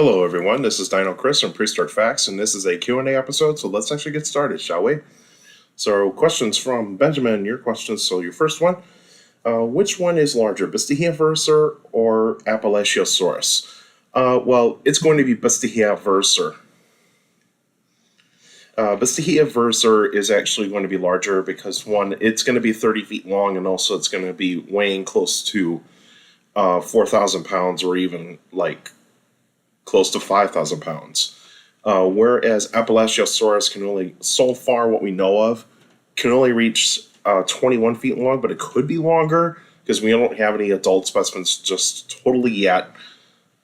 Hello everyone, this is Dino Chris from Prehistoric Facts, and this is a Q&A episode, so let's actually get started, shall we? So, questions from Benjamin, your questions. So your first one, which one is larger, Bistiheoversor or Appalachiosaurus? Well, it's going to be Bistiheoversor. Bistiheoversor is actually going to be larger because, one, it's going to be 30 feet long, and also it's going to be weighing close to 4,000 pounds, or even like close to 5,000 pounds. Whereas Appalachiosaurus can only, so far what we know of, can only reach 21 feet long, but it could be longer because we don't have any adult specimens just totally yet.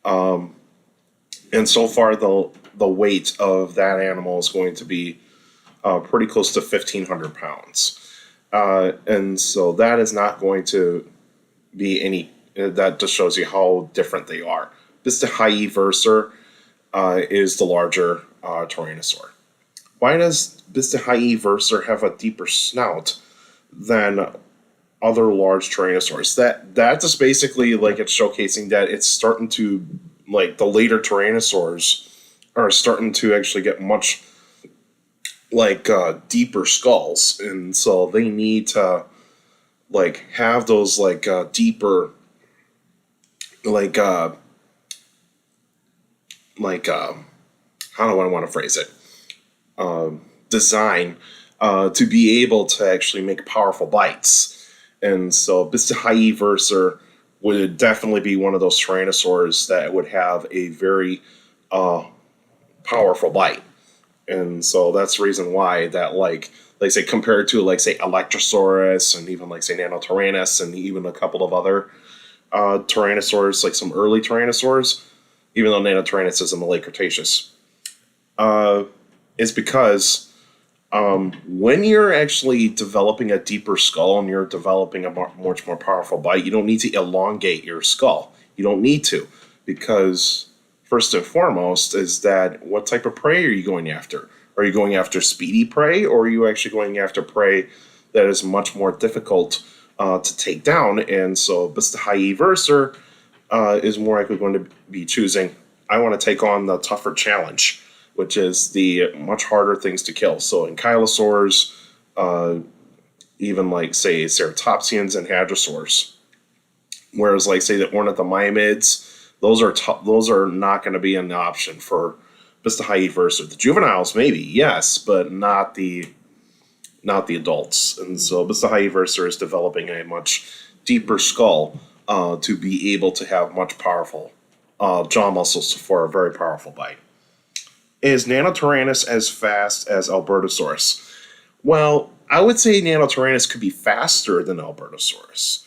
And so far the weight of that animal is going to be pretty close to 1,500 pounds. And so that is not going to be any, that just shows you how different they are. Bistiheoversor is the larger Tyrannosaur. Why does Bistiheoversor have a deeper snout than other large Tyrannosaurs? That's just basically like it's showcasing that it's starting to, like, the later Tyrannosaurs are starting to actually get much like deeper skulls, and so they need to like have those like deeper how do I want to phrase it? Design to be able to actually make powerful bites. And so Bistiheoversor would definitely be one of those Tyrannosaurs that would have a very powerful bite. And so that's the reason why that, like say, compared to, like, say, Electrosaurus and even, like, say, Nanotyrannus and even a couple of other Tyrannosaurs, like some early Tyrannosaurs, even though Nanotyrannus is in the late Cretaceous, is because when you're actually developing a deeper skull and you're developing a much more powerful bite, you don't need to elongate your skull. You don't need to, because first and foremost is that what type of prey are you going after? Are you going after speedy prey, or are you actually going after prey that is much more difficult to take down? And so Bistiheoversor is more likely going to be choosing, I want to take on the tougher challenge, which is the much harder things to kill. So ankylosaurs, even like, say, ceratopsians and hadrosaurs. Whereas, like, say, the ornithomimids, those are not going to be an option for Bistiheoversor. The juveniles, maybe, yes, but not the adults. And so Bistiheoversor is developing a much deeper skull to be able to have much powerful jaw muscles for a very powerful bite. Is Nanotyrannus as fast as Albertosaurus? Well, I would say Nanotyrannus could be faster than Albertosaurus.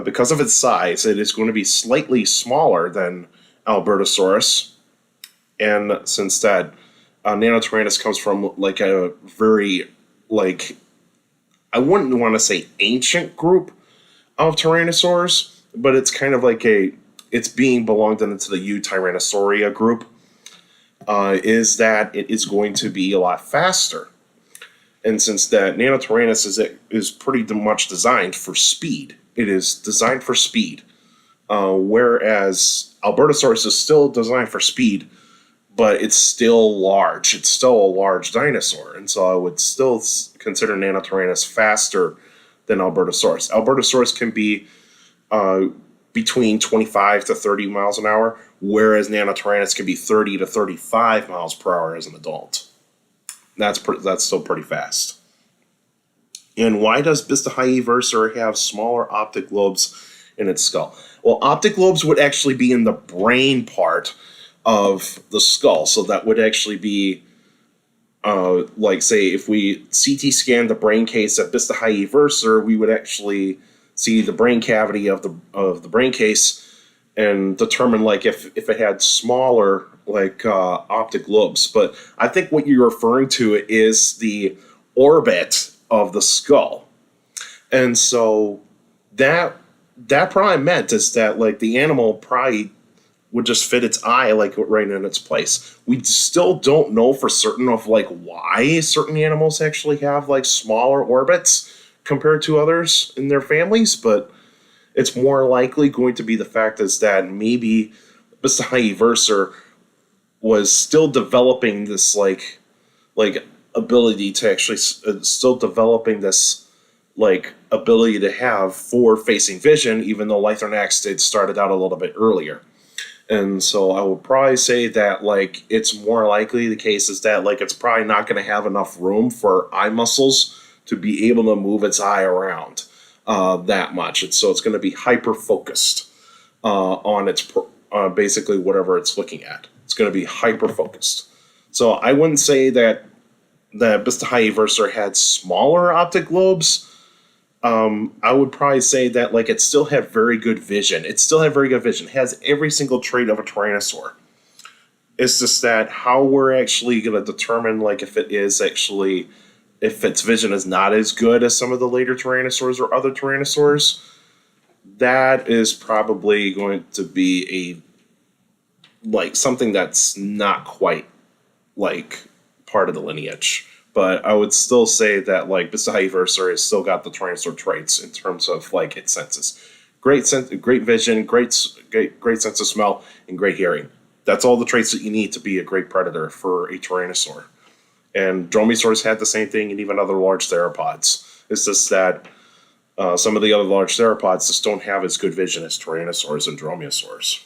Because of its size, it is going to be slightly smaller than Albertosaurus. And since that Nanotyrannus comes from, like, a very, like, I wouldn't want to say ancient group of Tyrannosaurs, but it's kind of like it's being belonged into the Tyrannosauria group, is that it is going to be a lot faster. And since that Nanotyrannus is pretty much designed for speed. It is designed for speed, whereas Albertosaurus is still designed for speed, but it's still large. It's still a large dinosaur, and so I would still consider Nanotyrannus faster than Albertosaurus. Albertosaurus can be between 25 to 30 miles an hour, whereas Nanotyrannus can be 30 to 35 miles per hour as an adult. That's still pretty fast. And why does Bistiheoversor have smaller optic lobes in its skull? Well, optic lobes would actually be in the brain part of the skull. So that would actually be, like, say, if we CT scan the brain case of Bistiheoversor, we would actually see the brain cavity of the brain case and determine, like, if it had smaller, like, optic lobes. But I think what you're referring to is the orbit of the skull. And so that probably meant is that, like, the animal probably would just fit its eye, like, right in its place. We still don't know for certain of, like, why certain animals actually have, like, smaller orbits compared to others in their families, but it's more likely going to be the fact is that maybe Bistiheoversor was still developing this like ability to actually still developing this like ability to have forward facing vision, even though Lythornax did started out a little bit earlier. And so I would probably say that like it's more likely the case is that like it's probably not going to have enough room for eye muscles to be able to move its eye around that much. So it's going to be hyper focused on its basically whatever it's looking at. It's going to be hyper focused. So I wouldn't say that the Bistahyeversor had smaller optic lobes. I would probably say that like it still had very good vision. It still had very good vision. It has every single trait of a Tyrannosaur. It's just that how we're actually going to determine like if its vision is not as good as some of the later Tyrannosaurs or other Tyrannosaurs, that is probably going to be something that's not quite like part of the lineage. But I would still say that like Bistahyeversor has still got the Tyrannosaur traits in terms of like its senses. Great vision, great sense of smell, and great hearing. That's all the traits that you need to be a great predator for a Tyrannosaur. And Dromaeosaurs had the same thing, and even other large theropods. It's just that some of the other large theropods just don't have as good vision as Tyrannosaurs and Dromaeosaurs.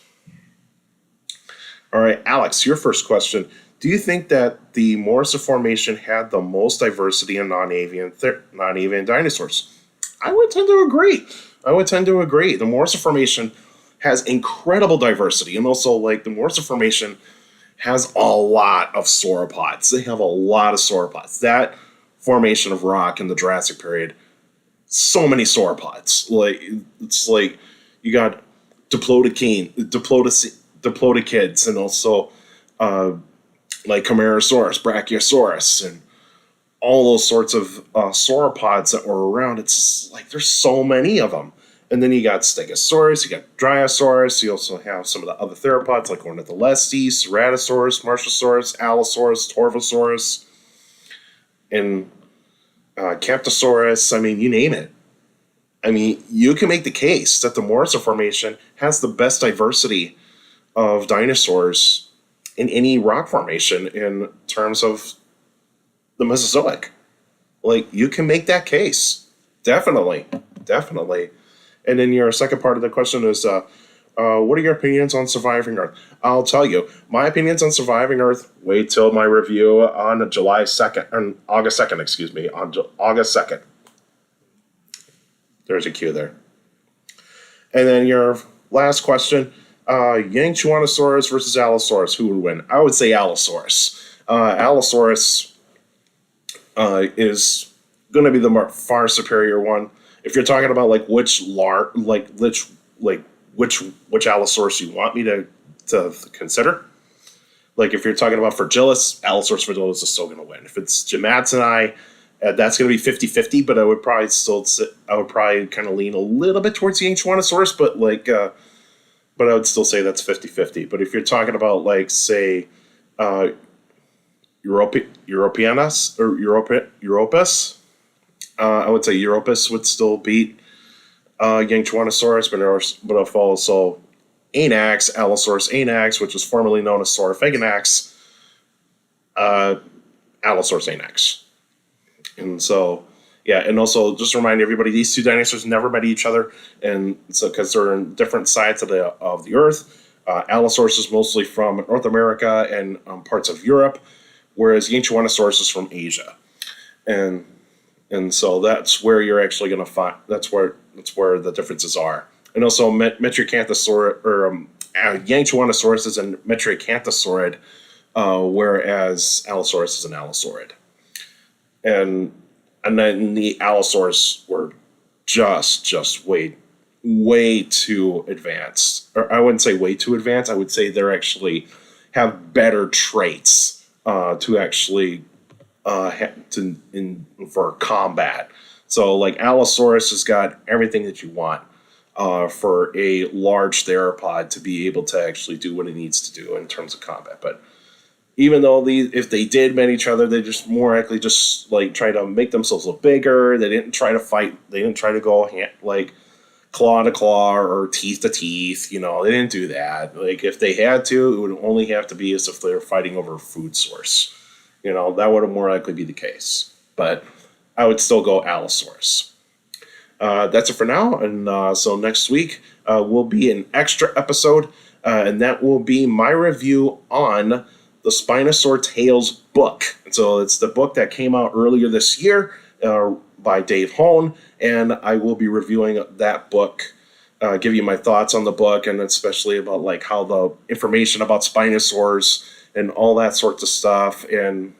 All right, Alex, your first question. Do you think that the Morrison Formation had the most diversity in non-avian dinosaurs? I would tend to agree. The Morrison Formation has incredible diversity, and also like the Morrison Formation has a lot of sauropods. They have a lot of sauropods. That formation of rock in the Jurassic period, so many sauropods. Like it's like you got Diplodokids, and also like Camarasaurus, Brachiosaurus, and all those sorts of sauropods that were around. It's just, like there's so many of them. And then you got Stegosaurus, you got Dryosaurus, you also have some of the other theropods like Ornitholestes, Ceratosaurus, Marsosaurus, Allosaurus, Torvosaurus, and Camptosaurus. I mean, you name it. I mean, you can make the case that the Morrison Formation has the best diversity of dinosaurs in any rock formation in terms of the Mesozoic. Like, you can make that case. Definitely. And then your second part of the question is, what are your opinions on surviving Earth? I'll tell you, my opinions on surviving Earth, wait till my review on August 2nd. There's a cue there. And then your last question, Yangchuanosaurus versus Allosaurus, who would win? I would say Allosaurus. Allosaurus is going to be the far superior one. If you're talking about like which Allosaurus you want me to consider, like if you're talking about Fragilis, Allosaurus Fragilis is still going to win. If it's Jamatsoni, that's going to be 50-50, but I would probably kind of lean a little bit towards the Yangchuanosaurus, but I would still say that's 50-50. But if you're talking about like say Europeanus or Europus, I would say Europus would still beat Yangchuanosaurus, but also Anax, Allosaurus Anax, which was formerly known as Saurophaganax, Allosaurus Anax. And so, yeah, and also just to remind everybody, these two dinosaurs never met each other, and so because they're in different sides of the Earth. Allosaurus is mostly from North America and parts of Europe, whereas Yangchuanosaurus is from Asia, and so that's where you're actually going to find that's where the differences are. And also, Yangchuanosaurus is a Metriacanthosaurid, whereas Allosaurus is an Allosaurid. And then the Allosaurs were just way too advanced. Or I wouldn't say way too advanced. I would say they're actually have better traits to actually for combat. So like Allosaurus has got everything that you want for a large theropod to be able to actually do what it needs to do in terms of combat. But even though if they did met each other, they just more likely just like try to make themselves look bigger. They didn't try to fight. They didn't try to go claw to claw or teeth to teeth. You know, they didn't do that. Like, if they had to, it would only have to be as if they were fighting over a food source. You know, that would more likely be the case. But I would still go Allosaurus. That's it for now. And so next week will be an extra episode. And that will be my review on the Spinosaur Tales book. And so it's the book that came out earlier this year by Dave Hone. And I will be reviewing that book, give you my thoughts on the book, and especially about like how the information about Spinosaurs and all that sorts of stuff, and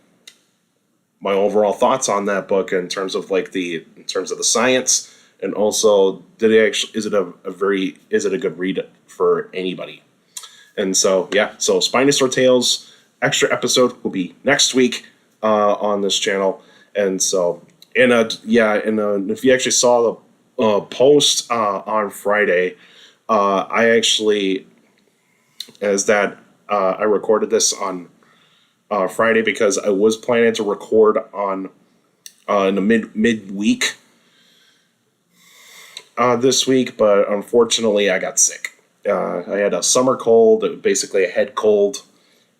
my overall thoughts on that book in terms of the science, and also is it a good read for anybody? And so so Spinosaur Tales extra episode will be next week on this channel. And so if you actually saw the post on Friday, I recorded this on Friday because I was planning to record on in the midweek this week, but unfortunately I got sick. I had a summer cold, basically a head cold,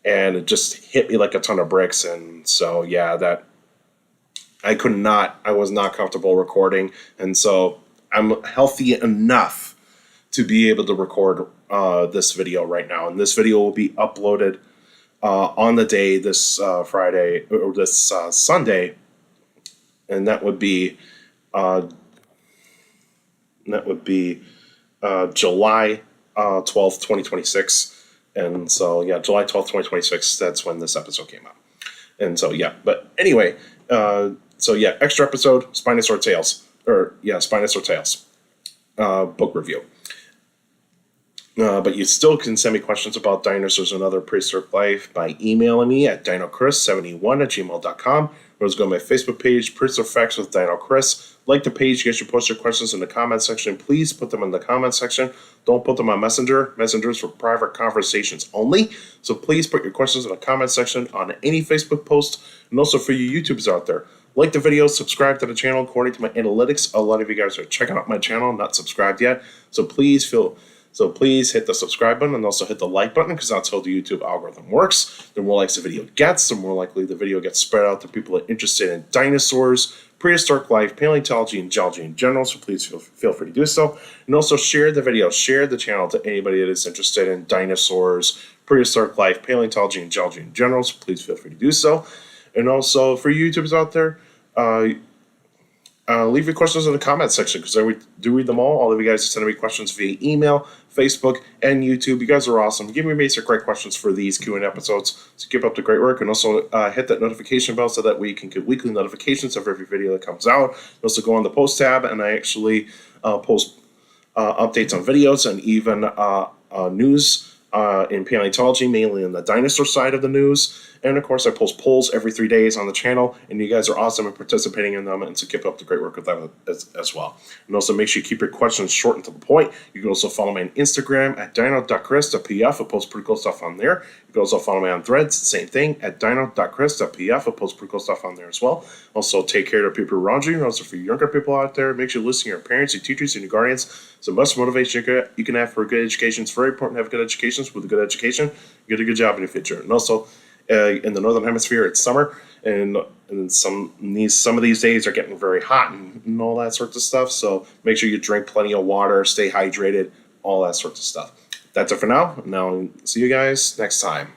and it just hit me like a ton of bricks. And so that I was not comfortable recording, and so I'm healthy enough to be able to record this video right now. And this video will be uploaded on the day, this Friday or this Sunday, and that would be July 12th, 2026. And so July 12th, 2026. That's when this episode came out. And so but anyway, extra episode, Spinosaur Tales book review. But you still can send me questions about dinosaurs and other prehistoric life by emailing me at dinocris71@gmail.com. Or just go to my Facebook page, Prehistoric Facts with Dino Chris. Like the page, you guys should post your questions in the comment section. Please put them in the comment section. Don't put them on Messenger. Messenger's for private conversations only. So please put your questions in the comment section on any Facebook post. And also for you YouTubers out there, like the video, subscribe to the channel. According to my analytics, a lot of you guys are checking out my channel, not subscribed yet. So please hit the subscribe button and also hit the like button, because that's how the YouTube algorithm works. The more likes the video gets, the more likely the video gets spread out to people that are interested in dinosaurs, prehistoric life, paleontology, and geology in general. So please feel free to do so. And also share the video, share the channel to anybody that is interested in dinosaurs, prehistoric life, paleontology, and geology in general. So please feel free to do so. And also for YouTubers out there, leave your questions in the comment section, because I do read them all. All of you guys are sending me questions via email, Facebook, and YouTube. You guys are awesome. Give me basic great questions for these Q&A episodes. So keep up the great work, and also hit that notification bell so that we can get weekly notifications of every video that comes out. Also go on the post tab, and I actually post updates on videos and even news in paleontology, mainly in the dinosaur side of the news. And of course, I post polls every 3 days on the channel, and you guys are awesome at participating in them, and so keep up the great work with them as well. And also make sure you keep your questions short and to the point. You can also follow me on Instagram at dino.chris.pf. I post pretty cool stuff on there. You can also follow me on Threads, same thing, at dino.chris.pf. I post pretty cool stuff on there as well. Also, take care of the people around you, and also for younger people out there, make sure you listen to your parents, your teachers, and your guardians. It's the best motivation you can have for a good education. It's very important to have good education. With a good education, you get a good job in the future. And also, in the northern hemisphere, it's summer, and some of these days are getting very hot and all that sorts of stuff. So make sure you drink plenty of water, stay hydrated, all that sorts of stuff. That's it for now. Now, see you guys next time.